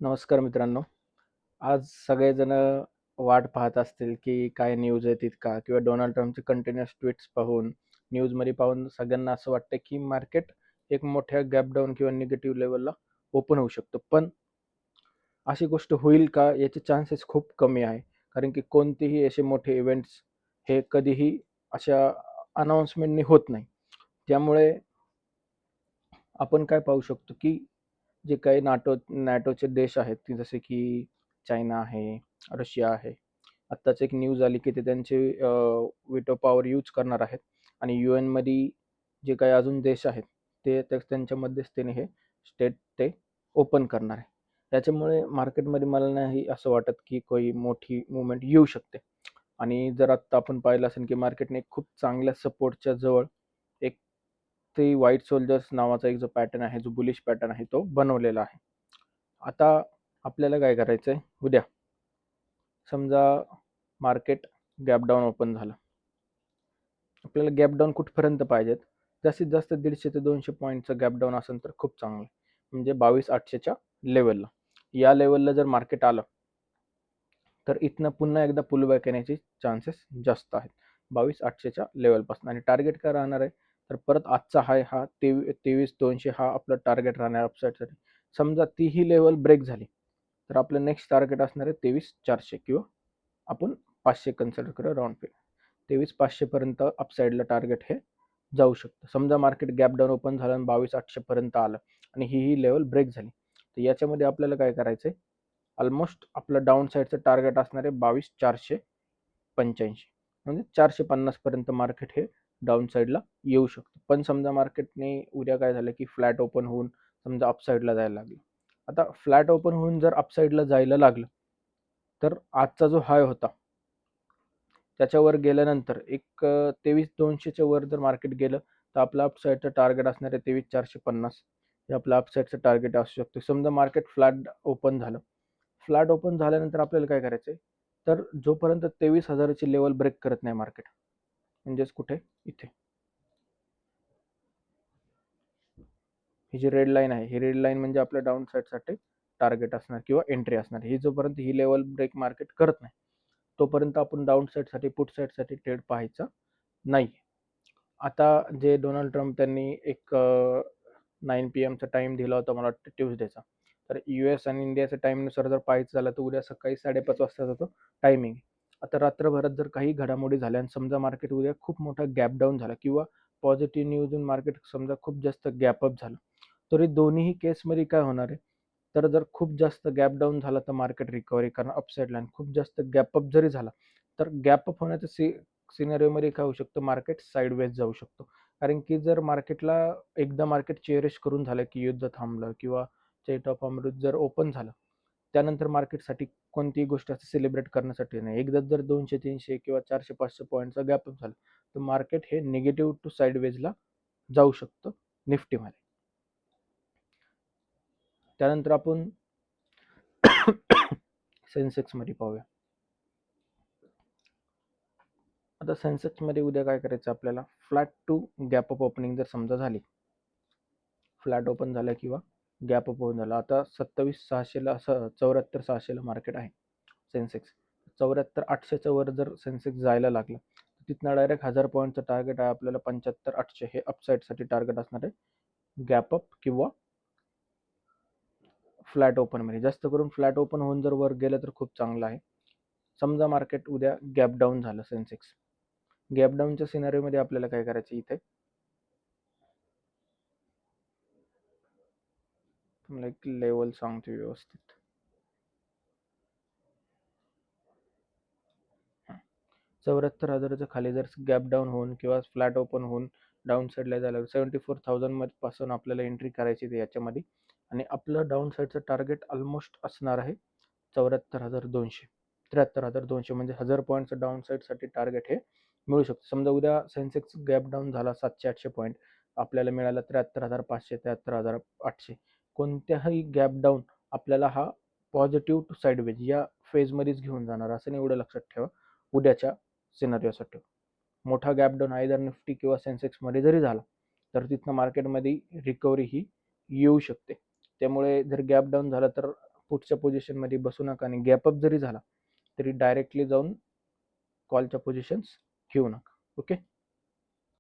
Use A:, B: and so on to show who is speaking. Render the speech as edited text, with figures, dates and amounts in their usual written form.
A: नमस्कार मित्रांनो. आज सगळेजण वाट पाहत असतील की काय न्यूज येतील का किंवा डोनाल्ड ट्रम्पचे कंटिन्युअस ट्विट्स पाहून, न्यूजमध्ये पाहून सगळ्यांना असं वाटतं की मार्केट एक मोठ्या गॅप डाऊन किंवा निगेटिव्ह लेवलला ओपन होऊ शकतं. पण अशी गोष्ट होईल का याचे चान्सेस खूप कमी आहे. कारण की कोणतेही असे मोठे इव्हेंट्स हे कधीही अशा अनाउन्समेंटनी होत नाही. त्यामुळे आपण काय पाहू शकतो की जे काही नॅटोचे देश आहेत की जसे की चायना आहे, रशिया आहे. आत्ताच एक न्यूज आली की ते त्यांचे व्हीटो पॉवर यूज करणार आहेत आणि UN मध्ये जे काही अजून देश आहेत त्यांच्या मध्यस्थीने हे स्टेट ते ओपन करणार आहे. त्याच्यामुळे मार्केटमध्ये मला नाही असं वाटत की काही मोठी मुवमेंट येऊ शकते. आणि जर आत्ता आपण पाहिलं असेल की मार्केटने खूप चांगल्या सपोर्टच्या जवळ एक ते व्हाईट सोल्जर्स नावाचा एक जो पॅटर्न आहे, जो बुलिश पॅटर्न आहे तो बनवलेला आहे. आता आपल्याला काय करायचंय, उद्या समजा मार्केट गॅप डाऊन ओपन झालं. आपल्याला गॅप डाऊन कुठपर्यंत पाहिजेत? जास्तीत जास्त 150 ते 200 पॉईंटचं गॅप डाऊन असेल तर खूप चांगलं. म्हणजे 22,800च्या लेवलला. या लेवलला जर मार्केट आलं तर इथनं पुन्हा एकदा पुल बॅक येण्याचे चान्सेस जास्त आहेत. 22,800च्या लेवलपासून. आणि टार्गेट काय राहणार आहे? तर परत आजचा हाय हा 23,200 हा आपला टार्गेट राहणार अपसाईडसाठी. समजा तीही लेवल ब्रेक झाली तर आपलं नेक्स्ट टार्गेट असणार आहे 23,400 किंवा आपण 500 कन्सिडर करूया राऊंड फिगर. 23,500 पर्यंत अपसाईडला टार्गेट हे जाऊ शकतं. समजा मार्केट गॅप डाऊन ओपन झालं आणि 22,800 पर्यंत आलं आणि ही लेवल ब्रेक झाली तर याच्यामध्ये आपल्याला काय करायचंय? ऑलमोस्ट आपलं डाऊन साईडचं टार्गेट असणार आहे 22,485 म्हणजे 450 पर्यंत मार्केट हे डाऊन साईडला येऊ शकतं. पण समजा मार्केटने उद्या काय झालं की फ्लॅट ओपन होऊन समजा अपसाईडला जायला लागलं. आता फ्लॅट ओपन होऊन जर अपसाईडला जायला लागलं तर आजचा जो हाय होता त्याच्यावर गेल्यानंतर एक 23,200च्या वर जर मार्केट गेलं तर आपलं अपसाईडचं टार्गेट असणार आहे 23,450. हे आपलं अपसाईडचं टार्गेट असू शकतं. समजा मार्केट फ्लॅट ओपन झालं. फ्लॅट ओपन झाल्यानंतर आपल्याला काय करायचंय? तर जोपर्यंत 23,000ची लेवल ब्रेक करत नाही मार्केट, म्हणजेच कुठे? इथे. ही जी रेड लाईन आहे, ही रेड लाईन म्हणजे आपल्या डाऊन साईडसाठी टार्गेट असणार किंवा एंट्री असणार. ही जोपर्यंत ही लेवल ब्रेक मार्केट करत नाही तोपर्यंत आपण डाऊन साईडसाठी पुट साईडसाठी ट्रेड पाहायचा नाही. आता जे डोनाल्ड ट्रम्प त्यांनी एक 9 PM चा टाइम दिला होता, मला वाटतं ट्यूसडेचा. तर US आणि इंडियाच्या टाईमनुसार जर पाहायचं झालं तर उद्या सकाळी 5:30 वाजताचा तो टायमिंग. आता रात्रभरात जर काही घडामोडी झाल्या आणि समजा मार्केट उद्या खूप मोठा गॅप डाऊन झाला किंवा पॉझिटिव्ह न्यूजून मार्केट समजा खूप जास्त गॅप अप झालं, तरी दोन्ही केसमध्ये काय होणार आहे? तर जर खूप जास्त गॅप डाऊन झाला तर मार्केट रिकव्हरी करणार अपसाईडला, आणि खूप जास्त गॅप अप जरी झाला तर गॅप अप होण्याच्या सिनारिओमध्ये काय होऊ शकतं? मार्केट साईडवेज जाऊ शकतो. कारण की जर मार्केटला एकदा मार्केट चेअरिश करून झालं की युद्ध थांबलं किंवा स्टेट ऑफ अमृत जर ओपन झालं, त्यानंतर मार्केटसाठी कोणतीही गोष्ट असं सेलिब्रेट करण्यासाठी नाही. एकदाच जर 200-300 किंवा 400-500 पॉईंटचा गॅप अप झाला तर मार्केट हे निगेटिव्ह टू साईडवेजला जाऊ शकतं निफ्टीमध्ये. त्यानंतर आपण सेन्सेक्समध्ये पाहूया. आता सेन्सेक्समध्ये उद्या काय करायचं आपल्याला? Flat to gap up opening जर समजा झाली, फ्लॅट ओपन झालं किंवा गॅप अप ओपन झाला. आता 27,600ला 74,600ला मार्केट आहे सेन्सेक्स. 74,800च्या वर जर सेन्सेक्स जायला लागलं तिथनं डायरेक्ट 1000 पॉईंटचं टार्गेट आहे आपल्याला 75,800. हे अपसाईडसाठी टार्गेट असणार आहे गॅप अप किंवा फ्लॅट ओपनमध्ये. जास्त करून फ्लॅट ओपन होऊन जर वर गेलं तर खूप चांगलं आहे. समजा मार्केट उद्या गॅप डाऊन झालं सेन्सेक्स, गॅप डाऊनच्या सिनारिओमध्ये आपल्याला काय करायचं? इथे तुम्हाला एक लेवल सांगतो व्यवस्थित. 74,000च्या खाली जर गॅप डाऊन होऊन किंवा फ्लॅट ओपन होऊन डाऊन साईडला जायला 74,000 पासून आपल्याला एंट्री करायची आहे याच्यामध्ये. आणि आपलं डाऊन साईडचं टार्गेट ऑलमोस्ट असणार आहे 74,200. 73,200 म्हणजे 1000 पॉईंटचं डाऊन साईडसाठी टार्गेट हे मिळू शकतं. समजा उद्या सेन्सेक्स गॅप डाऊन झाला 700-800 पॉईंट, आपल्याला मिळाला 73,500, 73,800. कोणत्याही गॅप डाऊन आपल्याला हा पॉझिटिव्ह टू साईडवेज या फेजमध्येच घेऊन जाणार, असं नाही, एवढं लक्षात ठेवा. उद्याच्या सिनारिओसाठी मोठा गॅप डाऊन आयदर निफ्टी किंवा सेन्सेक्समध्ये जरी झाला तर तिथनं मार्केटमध्ये रिकव्हरी ही येऊ शकते. त्यामुळे जर गॅप डाऊन झाला तर पुढच्या पोझिशनमध्ये बसू नका आणि गॅपअप जरी झाला तरी डायरेक्टली जाऊन कॉलच्या पोझिशन्स घेऊ नका. ओके.